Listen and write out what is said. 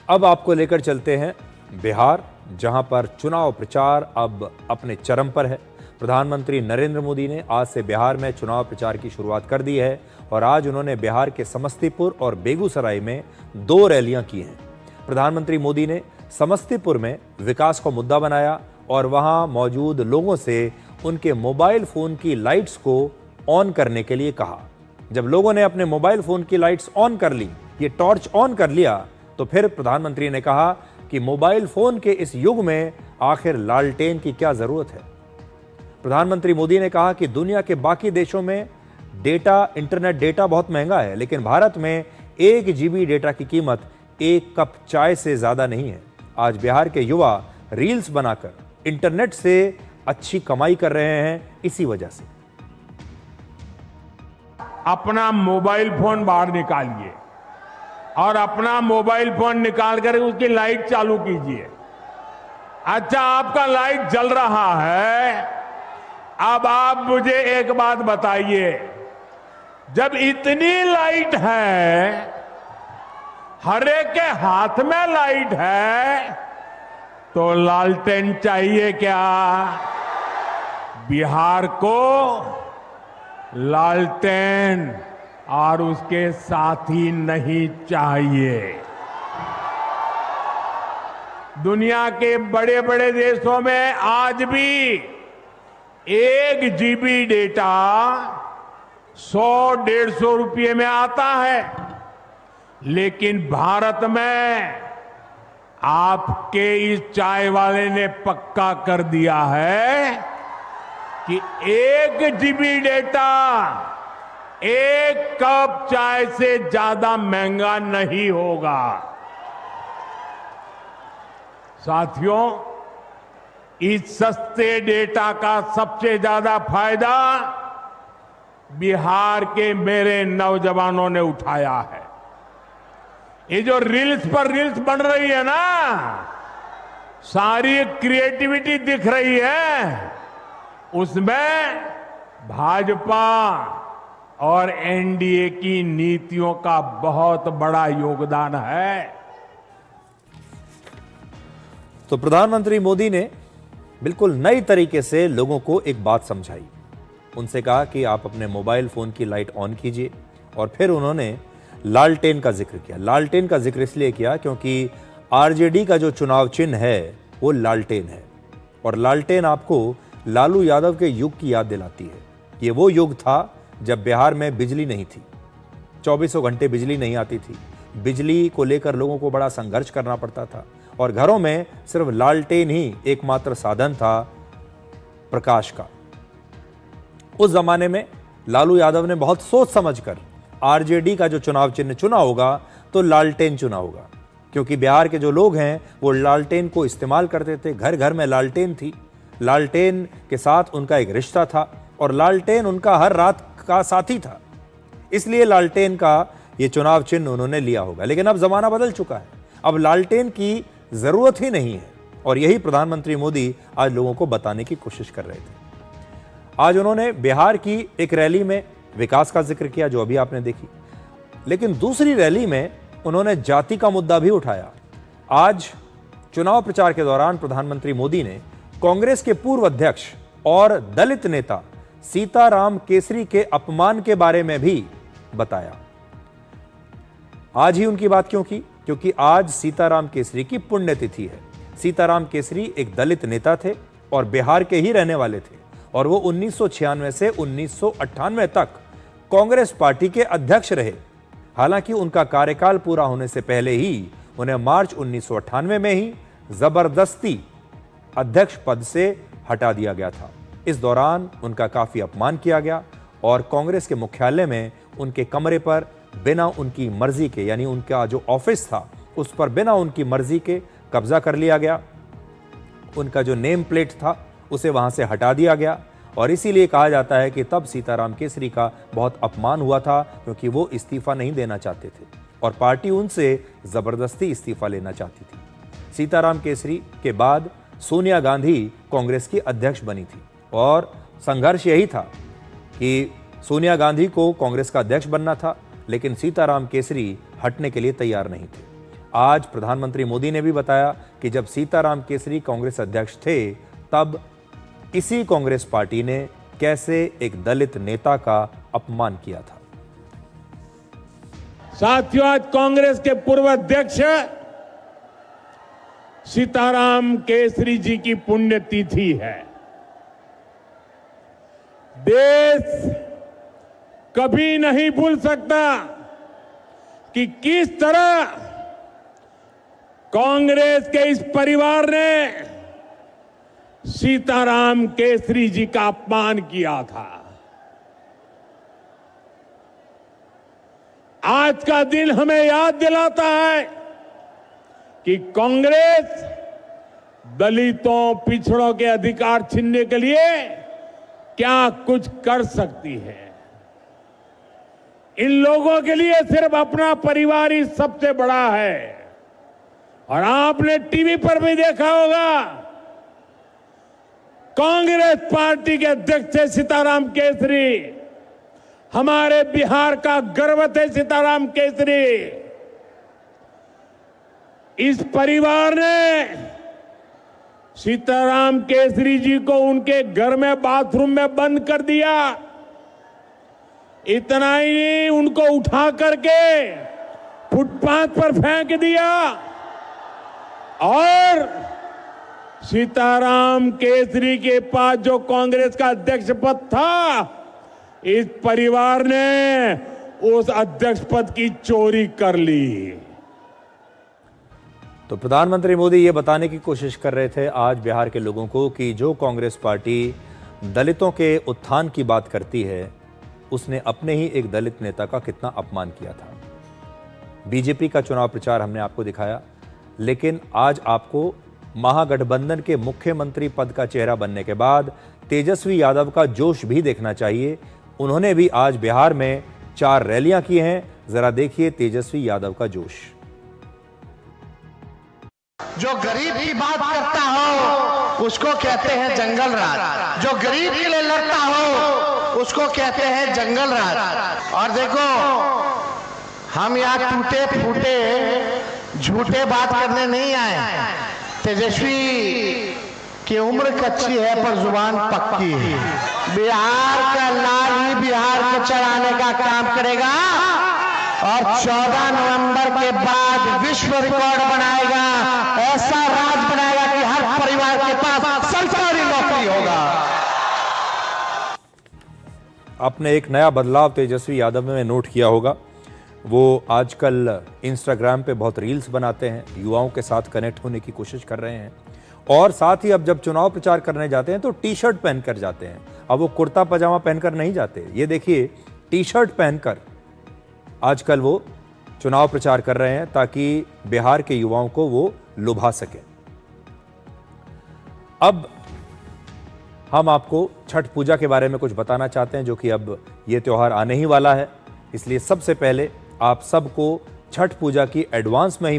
अब आपको लेकर चलते हैं बिहार, जहां पर चुनाव प्रचार अब अपने चरम पर है। प्रधानमंत्री नरेंद्र मोदी ने आज से बिहार में चुनाव प्रचार की शुरुआत कर दी है और आज उन्होंने बिहार के समस्तीपुर और बेगूसराय में 2 रैलियां की हैं। प्रधानमंत्री मोदी ने समस्तीपुर में विकास को मुद्दा बनाया और वहां मौजूद लोगों से उनके मोबाइल फोन की लाइट्स को ऑन करने के लिए कहा। जब लोगों ने अपने मोबाइल फोन की लाइट्स ऑन कर ली, ये टॉर्च ऑन कर लिया, तो फिर प्रधानमंत्री ने कहा कि मोबाइल फोन के इस युग में आखिर लालटेन की क्या जरूरत है। प्रधानमंत्री मोदी ने कहा कि दुनिया के बाकी देशों में इंटरनेट डेटा बहुत महंगा है, लेकिन भारत में 1 GB डेटा की कीमत 1 कप चाय से ज्यादा नहीं है। आज बिहार के युवा रील्स बनाकर इंटरनेट से अच्छी कमाई कर रहे हैं इसी वजह से। अपना मोबाइल फोन बाहर निकालिए और अपना मोबाइल फोन निकाल कर उसकी लाइट चालू कीजिए। अच्छा, आपका लाइट जल रहा है। अब आप मुझे एक बात बताइए, जब इतनी लाइट है, हर एक के हाथ में लाइट है, तो लालटेन चाहिए क्या? बिहार को लालटेन और उसके साथी नहीं चाहिए। दुनिया के बड़े बड़े देशों में आज भी 1 GB डेटा 100-150 रुपये में आता है, लेकिन भारत में आपके इस चाय वाले ने पक्का कर दिया है कि 1 GB डेटा 1 कप चाय से ज्यादा महंगा नहीं होगा। साथियों, इस सस्ते डेटा का सबसे ज्यादा फायदा बिहार के मेरे नौजवानों ने उठाया है। ये जो रील्स पर रील्स बन रही है ना, सारी क्रिएटिविटी दिख रही है, उसमें भाजपा और एनडीए की नीतियों का बहुत बड़ा योगदान है। तो प्रधानमंत्री मोदी ने बिल्कुल नई तरीके से लोगों को एक बात समझाई। उनसे कहा कि आप अपने मोबाइल फोन की लाइट ऑन कीजिए, और फिर उन्होंने लालटेन का जिक्र किया। लालटेन का जिक्र इसलिए किया क्योंकि आरजेडी का जो चुनाव चिन्ह है वो लालटेन है, और लालटेन आपको लालू यादव के युग की याद दिलाती है। ये वो युग था जब बिहार में बिजली नहीं थी, 24 घंटे बिजली नहीं आती थी। बिजली को लेकर लोगों को बड़ा संघर्ष करना पड़ता था, और घरों में सिर्फ लालटेन ही एकमात्र साधन था प्रकाश का। उस जमाने में लालू यादव ने बहुत सोच समझकर आरजेडी का जो चुनाव चिन्ह चुना होगा तो लालटेन चुना होगा, क्योंकि बिहार के जो लोग हैं वो लालटेन को इस्तेमाल करते थे। घर घर में लालटेन थी, लालटेन के साथ उनका एक रिश्ता था, और लालटेन उनका हर रात का साथी था। इसलिए लालटेन का ये चुनाव चिन्ह उन्होंने लिया होगा। लेकिन अब जमाना बदल चुका है, अब लालटेन की जरूरत ही नहीं है, और यही प्रधानमंत्री मोदी आज लोगों को बताने की कोशिश कर रहे थे। आज उन्होंने बिहार की एक रैली में विकास का जिक्र किया, जो अभी आपने देखी, लेकिन दूसरी रैली में उन्होंने जाति का मुद्दा भी उठाया। आज चुनाव प्रचार के दौरान प्रधानमंत्री मोदी ने कांग्रेस के पूर्व अध्यक्ष और दलित नेता सीताराम केसरी के अपमान के बारे में भी बताया। आज ही उनकी बात क्यों की? क्योंकि आज सीताराम केसरी की पुण्यतिथि है। सीताराम केसरी एक दलित नेता थे और बिहार के ही रहने वाले थे, और वो 1996 से 1998 तक कांग्रेस पार्टी के अध्यक्ष रहे। हालांकि उनका कार्यकाल पूरा होने से पहले ही उन्हें मार्च 1998 में ही जबरदस्ती अध्यक्ष पद से हटा दिया गया था। इस दौरान उनका काफी अपमान किया गया, और कांग्रेस के मुख्यालय में उनके कमरे पर बिना उनकी मर्जी के, यानी उनका जो ऑफिस था उस पर बिना उनकी मर्जी के कब्जा कर लिया गया। उनका जो नेम प्लेट था उसे वहां से हटा दिया गया, और इसीलिए कहा जाता है कि तब सीताराम केसरी का बहुत अपमान हुआ था, क्योंकि वो इस्तीफा नहीं देना चाहते थे और पार्टी उनसे जबरदस्ती इस्तीफा लेना चाहती थी। सीताराम केसरी के बाद सोनिया गांधी कांग्रेस की अध्यक्ष बनी थी, और संघर्ष यही था कि सोनिया गांधी को कांग्रेस का अध्यक्ष बनना था, लेकिन सीताराम केसरी हटने के लिए तैयार नहीं थे। आज प्रधानमंत्री मोदी ने भी बताया कि जब सीताराम केसरी कांग्रेस अध्यक्ष थे तब इसी कांग्रेस पार्टी ने कैसे एक दलित नेता का अपमान किया था। साथियों, आज कांग्रेस के पूर्व अध्यक्ष सीताराम केसरी जी की पुण्यतिथि है। देश कभी नहीं भूल सकता कि किस तरह कांग्रेस के इस परिवार ने सीताराम केसरी जी का अपमान किया था। आज का दिन हमें याद दिलाता है कि कांग्रेस दलितों, पिछड़ों के अधिकार छीनने के लिए क्या कुछ कर सकती है। इन लोगों के लिए सिर्फ अपना परिवार ही सबसे बड़ा है। और आपने टीवी पर भी देखा होगा, कांग्रेस पार्टी के अध्यक्ष थे सीताराम केसरी। हमारे बिहार का गर्व थे सीताराम केसरी। इस परिवार ने सीताराम केसरी जी को उनके घर में बाथरूम में बंद कर दिया। इतना ही नहीं, उनको उठा करके फुटपाथ पर फेंक दिया। और सीताराम केसरी के पास जो कांग्रेस का अध्यक्ष पद था, इस परिवार ने उस अध्यक्ष पद की चोरी कर ली। तो प्रधानमंत्री मोदी ये बताने की कोशिश कर रहे थे आज बिहार के लोगों को कि जो कांग्रेस पार्टी दलितों के उत्थान की बात करती है, उसने अपने ही एक दलित नेता का कितना अपमान किया था। बीजेपी का चुनाव प्रचार हमने आपको दिखाया, लेकिन आज आपको महागठबंधन के मुख्यमंत्री पद का चेहरा बनने के बाद तेजस्वी यादव का जोश भी देखना चाहिए। उन्होंने भी आज बिहार में 4 रैलियां की हैं। जरा देखिए तेजस्वी यादव का जोश। जो गरीब की बात करता हो उसको कहते हैं जंगल राज, जो गरीब के लिए लड़ता हो उसको कहते हैं जंगल राज। और देखो, हम यहाँ टूटे फूटे झूठे बात करने नहीं आए। तेजस्वी की उम्र कच्ची है पर जुबान पक्की है। बिहार का लाल ही बिहार को चलाने का काम करेगा और 14 नवंबर के बाद विश्व रिकॉर्ड बनाएगा। ऐसा राज बनाएगा कि हर परिवार के पास सरकारी नौकरी होगा। आपने एक नया बदलाव तेजस्वी यादव में नोट किया होगा। वो आजकल इंस्टाग्राम पे बहुत रील्स बनाते हैं, युवाओं के साथ कनेक्ट होने की कोशिश कर रहे हैं। और साथ ही अब जब चुनाव प्रचार करने जाते हैं तो टी शर्ट पहनकर जाते हैं। अब वो कुर्ता पजामा पहनकर नहीं जाते। ये देखिए, टी शर्ट पहनकर आजकल वो चुनाव प्रचार कर रहे हैं ताकि बिहार के युवाओं को वो लुभा सके। अब हम आपको छठ पूजा के बारे में कुछ बताना चाहते हैं, जो कि अब ये त्योहार आने ही वाला है। इसलिए सबसे पहले आप सबको छठ पूजा की एडवांस में ही